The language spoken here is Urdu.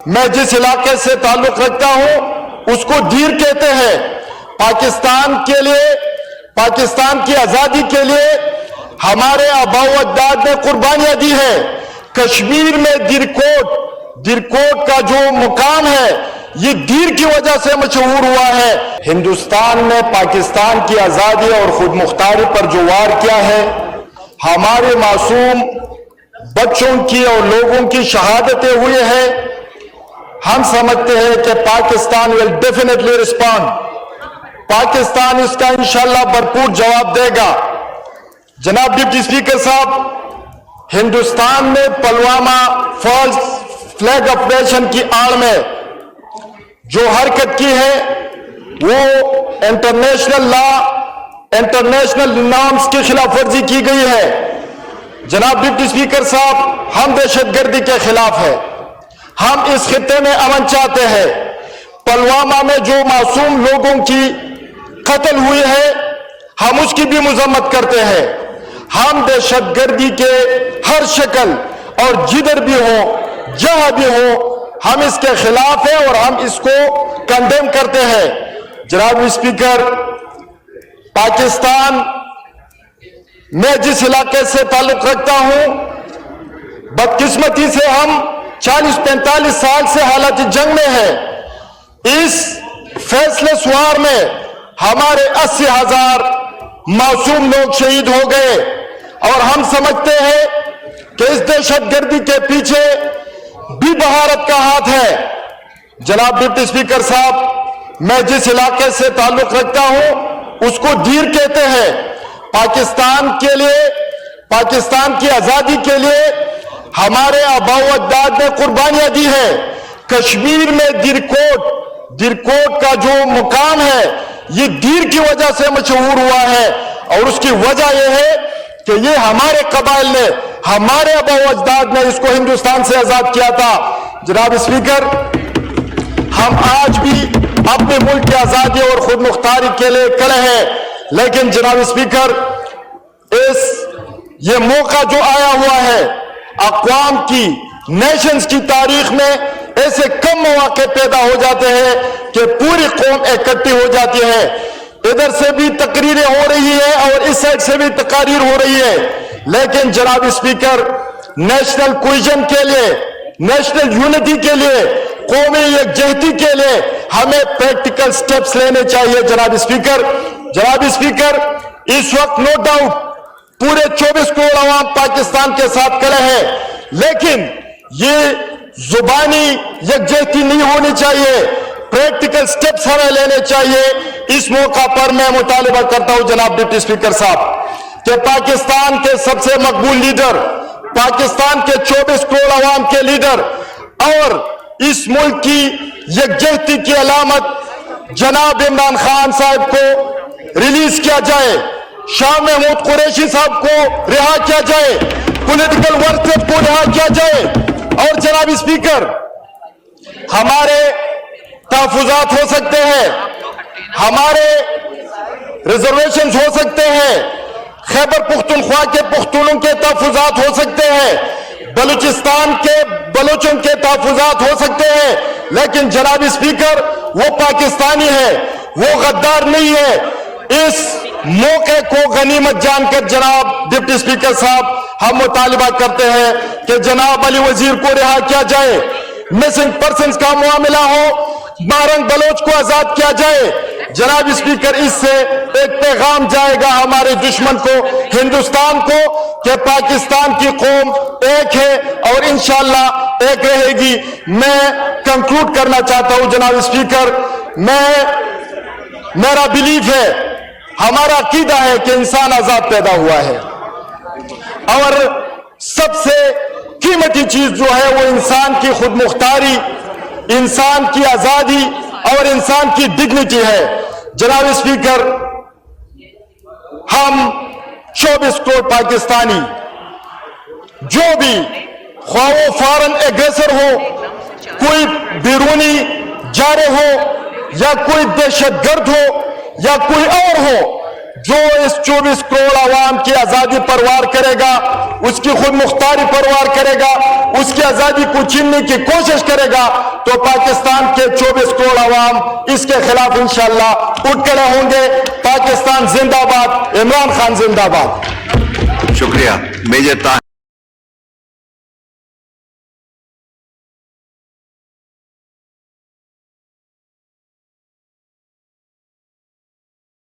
میں جس علاقے سے تعلق رکھتا ہوں اس کو دیر کہتے ہیں۔ پاکستان کے لیے، پاکستان کی آزادی کے لیے ہمارے آباء و اجداد نے قربانیاں دی ہے۔ کشمیر میں دیرکوٹ کا جو مقام ہے یہ دیر کی وجہ سے مشہور ہوا ہے۔ ہندوستان نے پاکستان کی آزادی اور خود مختاری پر جو وار کیا ہے، ہمارے معصوم بچوں کی اور لوگوں کی شہادتیں ہوئی ہیں۔ ہم سمجھتے ہیں کہ Pakistan will definitely respond۔ Pakistan اس کا انشاءاللہ بھرپور جواب دے گا۔ جناب ڈپٹی اسپیکر صاحب، ہندوستان نے پلوامہ فالس فلیگ آپریشن کی آڑ میں جو حرکت کی ہے وہ انٹرنیشنل لا، انٹرنیشنل نارمز کی خلاف ورزی کی گئی ہے۔ جناب ڈپٹی اسپیکر صاحب، ہم دہشت گردی کے خلاف ہیں، ہم اس خطے میں امن چاہتے ہیں۔ پلوامہ میں جو معصوم لوگوں کی قتل ہوئی ہے ہم اس کی بھی مذمت کرتے ہیں۔ ہم دہشت گردی کے ہر شکل اور جدھر بھی ہو، جہاں بھی ہو، ہم اس کے خلاف ہیں اور ہم اس کو کنڈیم کرتے ہیں۔ جناب اسپیکر، پاکستان میں جس علاقے سے تعلق رکھتا ہوں، بدقسمتی سے ہم 40-45 سال سے حالت جنگ میں ہے۔ اس فیصلے سوار میں ہمارے 80,000 معصوم لوگ شہید ہو گئے اور ہم سمجھتے ہیں کہ اس دہشت گردی کے پیچھے بھی بھارت کا ہاتھ ہے۔ جناب ڈپٹی اسپیکر صاحب، میں جس علاقے سے تعلق رکھتا ہوں اس کو دیر کہتے ہیں۔ پاکستان کے لیے، پاکستان کی آزادی کے لیے ہمارے آباء و اجداد نے قربانیاں دی ہے۔ کشمیر میں دیرکوٹ کا جو مقام ہے یہ دیر کی وجہ سے مشہور ہوا ہے اور اس کی وجہ یہ ہے کہ یہ ہمارے قبائل نے، ہمارے آباء و اجداد نے اس کو ہندوستان سے آزاد کیا تھا۔ جناب اسپیکر، ہم آج بھی اپنے ملک کی آزادی اور خود مختاری کے لیے کھڑے ہیں، لیکن جناب اسپیکر، یہ موقع جو آیا ہوا ہے، اقوام کی، نیشنز کی تاریخ میں ایسے کم مواقع پیدا ہو جاتے ہیں کہ پوری قوم اکٹھی ہو جاتی ہے۔ ادھر سے بھی تقریریں ہو رہی ہے اور اس سائڈ سے بھی تقاریر ہو رہی ہے، لیکن جناب اسپیکر، نیشنل کوہیژن کے لیے، نیشنل یونٹی کے لیے، قومی یکجہتی کے لیے ہمیں پریکٹیکل سٹیپس لینے چاہیے۔ جناب اسپیکر، اس وقت نو ڈاؤٹ پورے 24 کروڑ عوام پاکستان کے ساتھ کھڑے ہیں، لیکن یہ زبانی یکجہتی نہیں ہونی چاہیے، پریکٹیکل سٹیپس ہمیں لینے چاہیے۔ اس موقع پر میں مطالبہ کرتا ہوں جناب ڈپٹی اسپیکر صاحب کہ پاکستان کے سب سے مقبول لیڈر، پاکستان کے 24 کروڑ عوام کے لیڈر اور اس ملک کی یکجہتی کی علامت جناب عمران خان صاحب کو ریلیز کیا جائے، شاہ محمود قریشی صاحب کو رہا کیا جائے، پولیٹیکل ورکرز کو رہا کیا جائے، اور جناب اسپیکر، ہمارے تحفظات ہو سکتے ہیں، ہمارے ریزرویشنز ہو سکتے ہیں، خیبر پختونخوا کے پختونوں کے تحفظات ہو سکتے ہیں، بلوچستان کے بلوچوں کے تحفظات ہو سکتے ہیں، لیکن جناب اسپیکر وہ پاکستانی ہے، وہ غدار نہیں ہے۔ اس موقع کو غنیمت جان کر جناب ڈپٹی اسپیکر صاحب ہم مطالبہ کرتے ہیں کہ جناب علی وزیر کو رہا کیا جائے، مسنگ پرسنز کا معاملہ ہو، مارنگ بلوچ کو آزاد کیا جائے۔ جناب اسپیکر، اس سے ایک پیغام جائے گا ہمارے دشمن کو، ہندوستان کو، کہ پاکستان کی قوم ایک ہے اور انشاءاللہ ایک رہے گی۔ میں کنکلوڈ کرنا چاہتا ہوں جناب اسپیکر، میرا بیلیف ہے، ہمارا عقیدہ ہے کہ انسان آزاد پیدا ہوا ہے اور سب سے قیمتی چیز جو ہے وہ انسان کی خود مختاری، انسان کی آزادی اور انسان کی ڈگنیٹی ہے۔ جناب اسپیکر، ہم 24 کروڑ پاکستانی جو بھی، خواہ وہ فارن ایگریسر ہو، کوئی بیرونی جارے ہو یا کوئی دہشت گرد ہو یا کوئی اور ہو، جو اس 24 کروڑ عوام کی آزادی پر وار کرے گا، اس کی خود مختاری پر وار کرے گا، اس کی آزادی کو چھیننے کی کوشش کرے گا تو پاکستان کے 24 کروڑ عوام اس کے خلاف انشاءاللہ اٹھ کھڑے ہوں گے. پاکستان زندہ باد, عمران خان زندہ باد. شکریہ. میجر طاہر